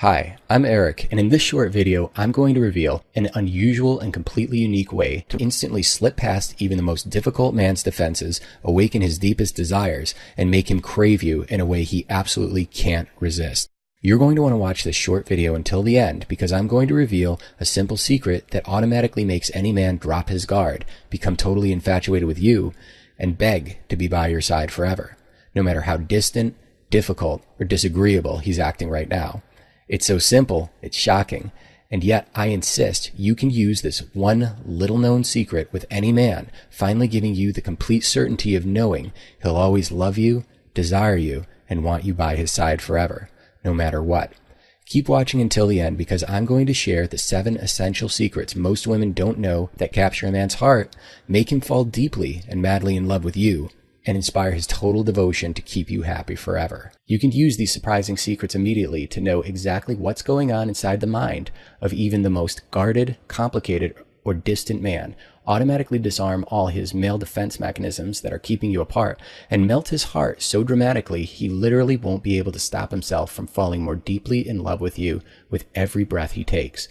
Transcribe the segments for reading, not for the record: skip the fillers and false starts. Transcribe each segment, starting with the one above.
Hi, I'm Eric, and in this short video, I'm going to reveal an unusual and completely unique way to instantly slip past even the most difficult man's defenses, awaken his deepest desires, and make him crave you in a way he absolutely can't resist. You're going to want to watch this short video until the end because I'm going to reveal a simple secret that automatically makes any man drop his guard, become totally infatuated with you, and beg to be by your side forever, no matter how distant, difficult, or disagreeable he's acting right now. It's so simple, it's shocking, and yet I insist you can use this one little-known secret with any man, finally giving you the complete certainty of knowing he'll always love you, desire you, and want you by his side forever, no matter what. Keep watching until the end because I'm going to share the 7 essential secrets most women don't know that capture a man's heart, make him fall deeply and madly in love with you, and inspire his total devotion to keep you happy forever. You can use these surprising secrets immediately to know exactly what's going on inside the mind of even the most guarded, complicated, or distant man, automatically disarm all his male defense mechanisms that are keeping you apart, and melt his heart so dramatically he literally won't be able to stop himself from falling more deeply in love with you with every breath he takes.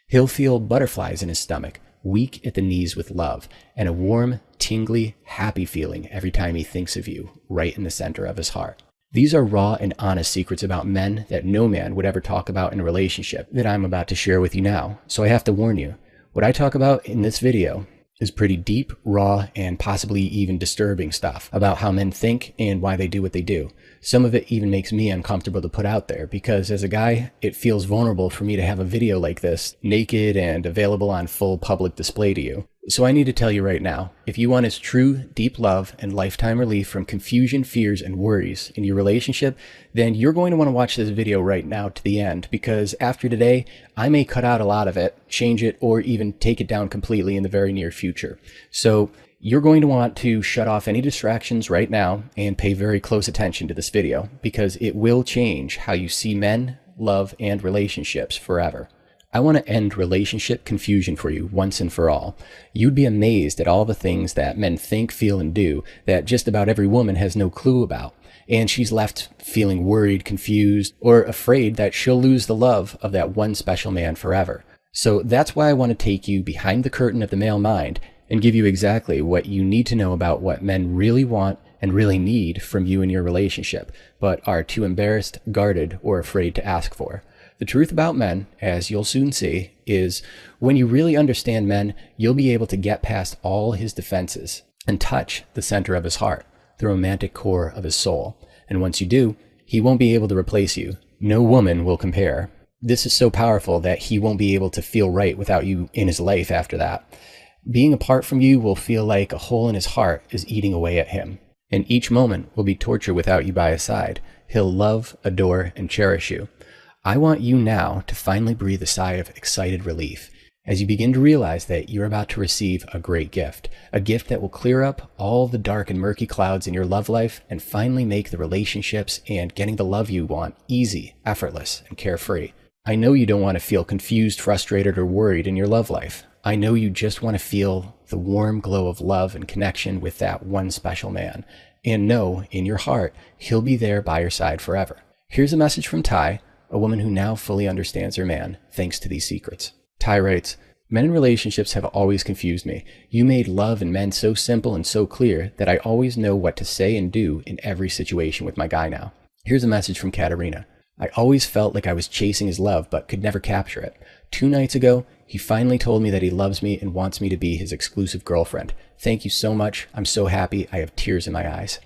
He'll feel butterflies in his stomach, weak at the knees with love, and a warm, tingly, happy feeling every time he thinks of you, right in the center of his heart. These are raw and honest secrets about men that no man would ever talk about in a relationship that I'm about to share with you now. So I have to warn you, what I talk about in this video is pretty deep, raw, and possibly even disturbing stuff about how men think and why they do what they do. Some of it even makes me uncomfortable to put out there because as a guy, it feels vulnerable for me to have a video like this naked and available on full public display to you. So I need to tell you right now, if you want his true, deep love and lifetime relief from confusion, fears, and worries in your relationship, then you're going to want to watch this video right now to the end because after today, I may cut out a lot of it, change it, or even take it down completely in the very near future. So you're going to want to shut off any distractions right now and pay very close attention to this video because it will change how you see men, love, and relationships forever. I want to end relationship confusion for you once and for all. You'd be amazed at all the things that men think, feel, and do that just about every woman has no clue about. And she's left feeling worried, confused, or afraid that she'll lose the love of that one special man forever. So that's why I want to take you behind the curtain of the male mind and give you exactly what you need to know about what men really want and really need from you in your relationship, but are too embarrassed, guarded, or afraid to ask for. The truth about men, as you'll soon see, is when you really understand men, you'll be able to get past all his defenses and touch the center of his heart, the romantic core of his soul. And once you do, he won't be able to replace you. No woman will compare. This is so powerful that he won't be able to feel right without you in his life after that. Being apart from you will feel like a hole in his heart is eating away at him. And each moment will be torture without you by his side. He'll love, adore, and cherish you. I want you now to finally breathe a sigh of excited relief as you begin to realize that you're about to receive a great gift, a gift that will clear up all the dark and murky clouds in your love life and finally make the relationships and getting the love you want easy, effortless, and carefree. I know you don't want to feel confused, frustrated, or worried in your love life. I know you just want to feel the warm glow of love and connection with that one special man, and know in your heart he'll be there by your side forever. Here's a message from Ty, a woman who now fully understands her man thanks to these secrets. Ty writes, "Men in relationships have always confused me. You made love and men so simple and so clear that I always know what to say and do in every situation with my guy now." Here's a message from Katerina. "I always felt like I was chasing his love but could never capture it. 2 nights ago, he finally told me that he loves me and wants me to be his exclusive girlfriend. Thank you so much. I'm so happy. I have tears in my eyes."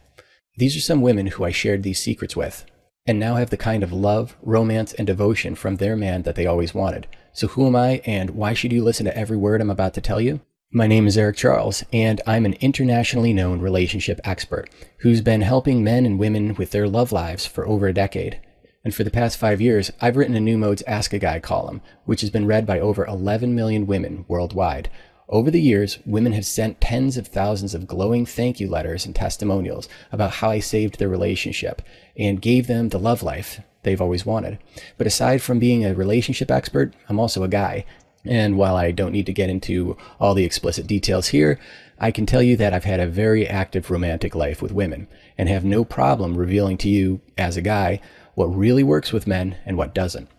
These are some women who I shared these secrets with, and now have the kind of love, romance, and devotion from their man that they always wanted. So who am I, and why should you listen to every word I'm about to tell you? My name is Eric Charles, and I'm an internationally known relationship expert who's been helping men and women with their love lives for over a decade. And for the past 5 years, I've written a New Mode's Ask a Guy column, which has been read by over 11 million women worldwide. Over the years, women have sent tens of thousands of glowing thank you letters and testimonials about how I saved their relationship and gave them the love life they've always wanted. But aside from being a relationship expert, I'm also a guy. And while I don't need to get into all the explicit details here, I can tell you that I've had a very active romantic life with women and have no problem revealing to you, as a guy, what really works with men and what doesn't.